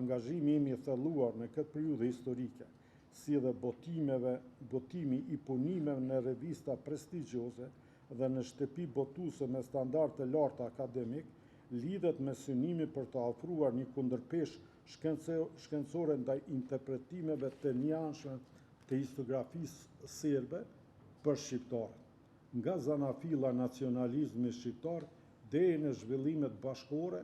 angazhimi im i thelluar në këtë periudhë historike, si dhe botimi i punimeve në revista prestigjioze dhe në shtëpi botuese me standarde të larta akademik, lidhet me synimin për të ofruar një kundërpeshë shkencore ndaj interpretimeve të njanshme të historiografisë serbe për shqiptarët, nga zanafilla nacionalizmi shqiptar deri në zhvillimet bashkëore.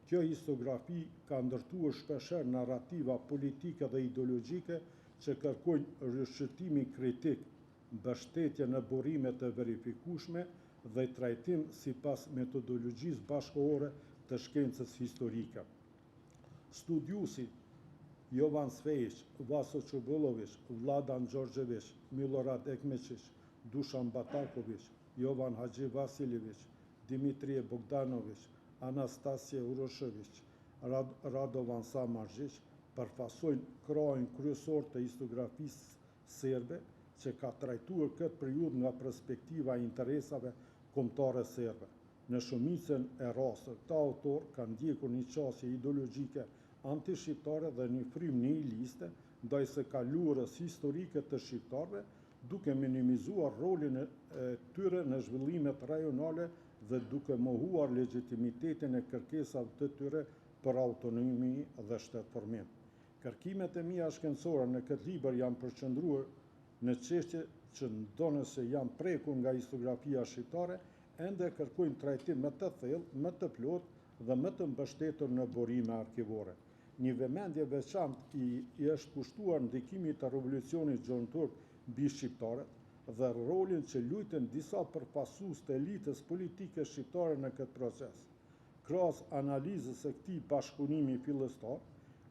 Kjo historiografi ka ndërtuar shpeshherë narrativa politike dhe ideologjike që kërkojnë rishqyrtimin kritik, mbështetje në burime të verifikueshme dhe trajtim sipas metodologjisë bashkëore të shkencës historike. Studiuesi Jovan Cvejić, Vaso Çubulović, Vladan Đorđević, Milorad Ekmečić, Dušan Bataković, Jovan Hadživasiljević, Dimitrije Bogdanović, Anastasije Urošević, Radovan Samardžić përfasojnë krahun kryesor të historiografisë serbe që ka trajtuar këtë periudhë nga perspektiva e interesave kombëtare serbe. Në shumicën e rasteve, këta autor kanë ndjekur një qasje ideologjike antishqiptare dhe një frym nihiliste ndaj së kaluarës historike të shqiptarëve, duke minimizuar rolin e tyre në zhvillimet rajonale dhe duke mohuar legitimitetin e kërkesave të tyre për autonomi dhe shtetëformim. Kërkimet e mia shkencore në këtë libër janë përqendruar në çështje që ndonëse janë prekur nga historiografia shqiptare, ende kërkojnë trajtim më të thellë, më të plotë dhe më të mbështetur në burime arkivore. Një vëmendje veçantë i është kushtuar ndikimit të revolucionit gjontur mbi shqiptarët dhe rolin që luajtën disa përfasues të elitës politike shqiptare në këtë proces. Krahas analizës së këtij bashkëpunimi fillestar,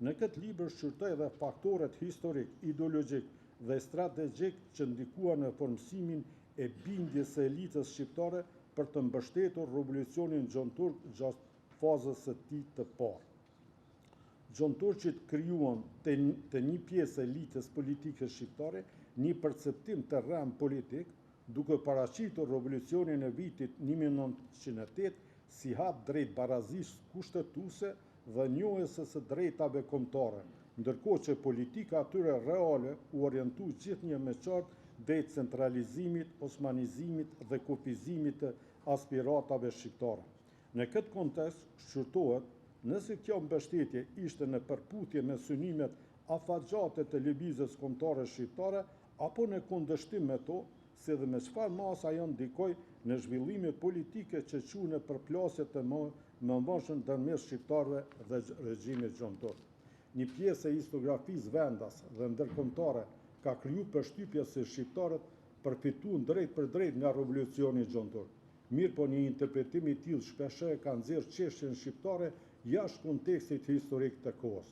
në këtë libër shqyrtoj edhe faktorët historik, ideologjik dhe strategjik që ndikuan në formësimin e bindjes së elitës shqiptare për të mbështetur revolucionin gjonturk gjatë fazës së tij të parë. Gjonturqit krijuan të një pjesë elitës politike shqiptare një perceptim të rrem politik, duke paraqitur revolucionin e vitit 1908 si hap drejt barazisë kushtetuese dhe njohëses së drejtave kombëtare, ndërkohë që politika atyre reale u orientu gjithnjë me qartë drejt centralizimit, osmanizimit dhe kufizimit të aspiratave shqiptare. Në këtë kontekst shqyrtohet nëse kjo mbështetje ishte në përputhje me synimet afatgjate të lëvizjes kombëtare shqiptare apo në kundërshtim me to, si dhe me çfarë masa ajo ndikoi në zhvillimet politike që quhen në përplasje të mëmshme ndërmjet shqiptarëve dhe regjimit gjontor. Një pjesë e historiografisë vendas dhe ndërkombëtare ka kriju përshtypje se shqiptarët përfituan drejt për drejt nga revolucioni gjontor. Mirë po një interpretim i tillë shpeshherë ka nxjerrë çështjen shqiptare jashtë kontekstit historik të kohës.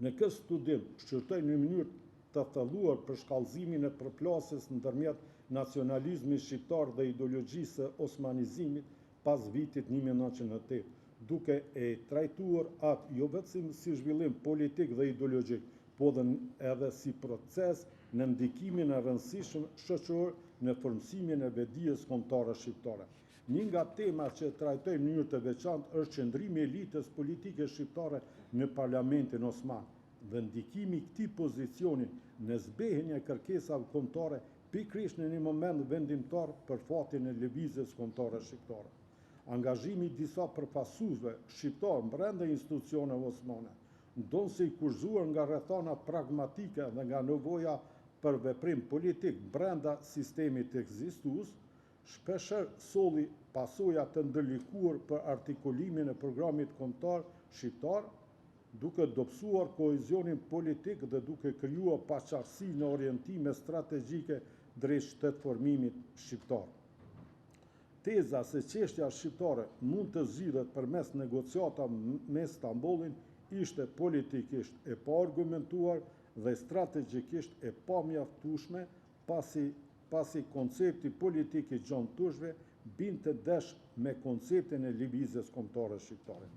Në këtë studim shqyrtoj në mënyrë të thelluar për shkallëzimin e përplasjes ndërmjet nacionalizmit shqiptar dhe ideologjisë së osmanizimit pas vitit 1908, duke e trajtuar atë jo vetëm si zhvillim politik dhe ideologjik, po edhe si proces në ndikimin e rëndësishëm shoqëror në formësimin e vetdijes kombëtare shqiptare. Një nga temat që trajtoj në mënyrë të veçantë është qëndrimi i elitës politike shqiptare në Parlamentin Osman dhe ndikimi i këtij pozicioni në zbehjen e kërkesave kombëtare pikërisht në një moment vendimtar për fatin e lëvizjes kombëtare shqiptare. Angazhimi i disa përfasuesve shqiptar brenda institucioneve osmane, ndonse i kurzuar nga rrethana pragmatike dhe nga nevoja për veprim politik brenda sistemit ekzistues, shpeshherë solli pasoja të ndërlikuar për artikulimin e programit kombëtar shqiptar, duke dobësuar kohezionin politik dhe duke krijuar paqartësi në orientime strategjike drejt shtetëformimit shqiptar. Teza se çështja shqiptare mund të zgjidhet përmes negociatave me Stambollin ishte politikisht e paargumentuar dhe strategjikisht e pamjaftueshme, pasi koncepti politik i gjonturshve binte desh me konceptin e lëvizjes kombëtare shqiptare.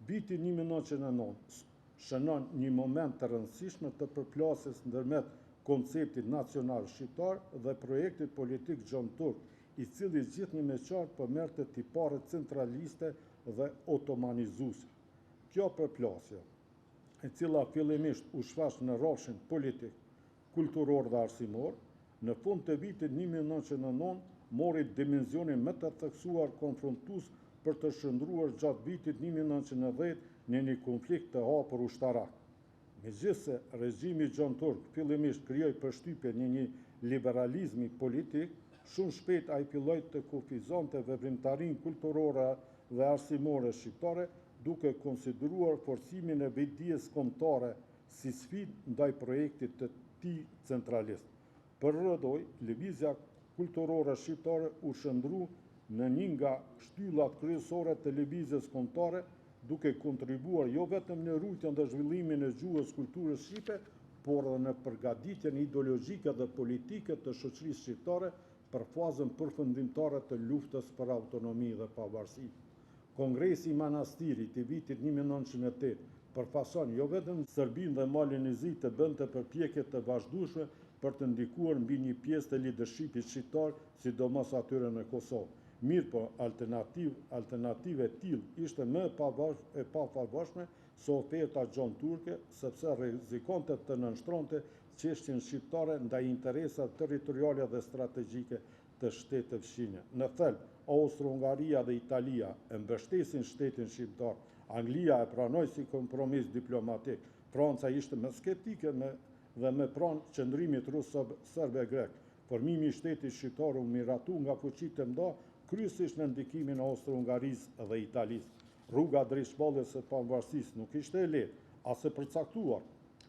Viti 1909 shënon një moment të rëndësishëm të përplasjes ndërmjet konceptit nacional shqiptar dhe projektit politik gjonturk, i cili gjithnjë me qartë përmerrte tipare centraliste dhe otomanizuese. Kjo përplasje e cila fillimisht u shfaq në rrafshin politik, kulturor dhe arsimor, në fund të vitit 1999 mori dimenzionin më të theksuar konfrontues për të shndruar gjatë vitit 1990 në një konflikt të hapur ushtarak. Megjithse regjimi Gjon Turk fillimisht krijoi përshtypje në një liberalizmi politik, shumë shpejt ai filloi të kufizonte veprimtarinë kulturore dhe arsimore shqiptare, duke konsideruar forcimin e vetdijes kombëtare si sfidë ndaj projektit të tij centralist. Për rrëdoj, lëvizja kulturore shqiptare u shndru në një nga shtyllat kryesore të lëvizjes kombëtare, duke kontribuar jo vetëm në rrugën dhe zhvillimin e gjuhës kulturës shqipe, por edhe në përgatitjen ideologjike dhe politike të shoqërisë shqiptare për fazën përfundimtare të luftës për autonomi dhe pavarësi. Kongresi i Manastirit i vitit 1908 përfason jo vetëm Serbinë dhe Malin e Zi të bënte përpjekje të vazhdueshme për të ndikuar mbi një pjesë të lidershipit shqiptar, sidomos atyre në Kosovë. Mirë po, alternative e tillë ishte më e papavarshme se oferta Gjon Turke, sepse rrezikonte të nënshtronte çështjen shqiptare ndaj interesave territoriale dhe strategjike të shtetit fqinje. Në thelb, Austro-Hungaria dhe Italia e mbështesin shtetin shqiptar. Anglia e pranoi si kompromis diplomatik. Franca ishte më skeptike dhe më pranë qëndrimit rus-serb-grek. Formimi i shtetit shqiptar u miratu nga fuqitë e mëdha, kryesisht në ndikimin e Austro-Hungarisë dhe Italisë. Rruga drejt shpalljes së pavarësisë nuk ishte e lehtë, as e përcaktuar.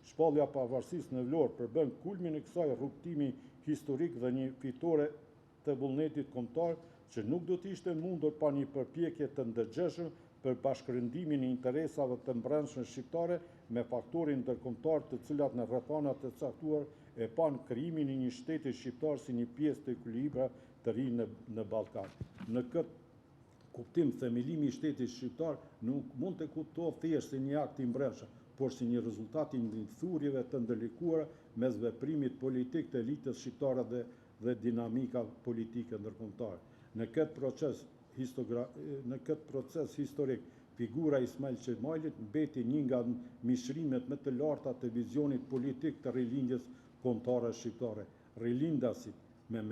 Shpallja e pavarësisë në Vlorë përbën kulmin e kësaj rrugtimi historik dhe një fitore të vullnetit kombëtar që nuk do të ishte mundur pa një përpjekje të ndërgjegjshme për bashkërendimin e interesave të brendshme shqiptare me faktorin ndërkombëtar, të cilat në rrethana të caktuar e pan krijimin e një shteti shqiptar si një pjesë të ekuilibra të ri në Ballkan. Në këtë kuptim, themelimi i shtetit shqiptar nuk mund të kuptohet thjesht si një akt i brendshëm, por si një rezultat i ndërthurjeve të ndërlikuara mes veprimit politik të elitës shqiptare dhe dinamika politike ndërkombëtare. Në këtë proces historik, figura Ismail Qemailit mbeti një nga mishrimet më të larta të vizionit politik të rilindjes kombëtare shqiptare. Rilindasit me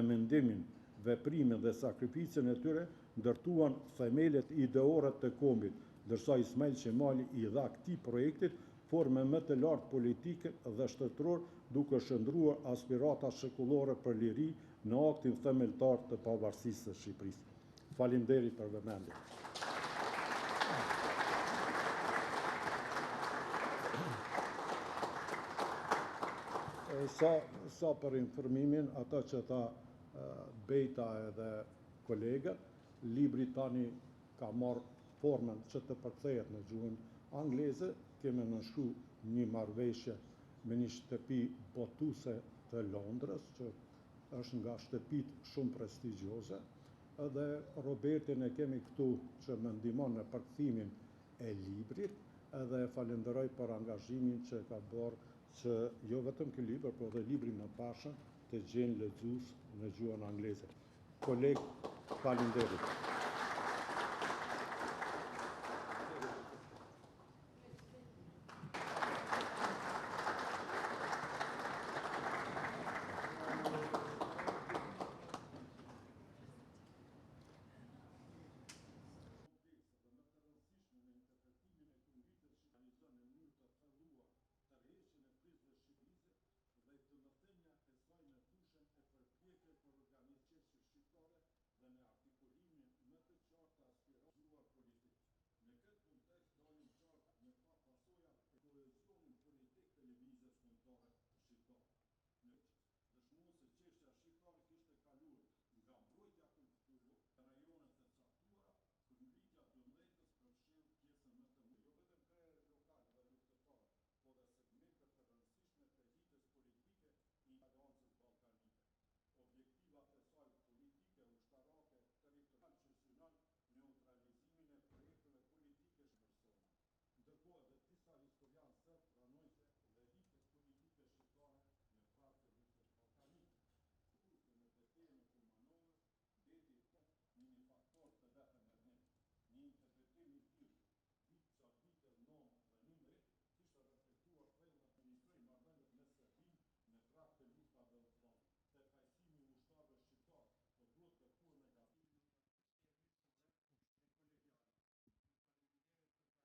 mendimin, veprimin dhe sakrificën e tyre ndërtuan themelet ideore të kombit, ndërsa Ismail Qemaili i dha këtij projektit forme më të lartë politike dhe shtetëror, duke shndruar aspirata shekullore për liri në aktin themeltar të pavarësisë së Shqipërisë. Faleminderit për vëmendje. Sa për informimin, ata që tha Bejta edhe kolegët, libri tani ka marrë formën që të përkthehet në gjuhën angleze. Kemi nënshkru një marrëveshje me një shtëpi botuese të Londrës, që është nga shtëpitë shumë prestigjioze, edhe Robertin e kemi këtu që më ndihmon në përkthimin e librit, edhe falenderoj për angazhimin që ka bërë që jo vetëm ky libër, por edhe libri më pashëm të gjenë lexues në gjuhën angleze. Kolegë, falenderit.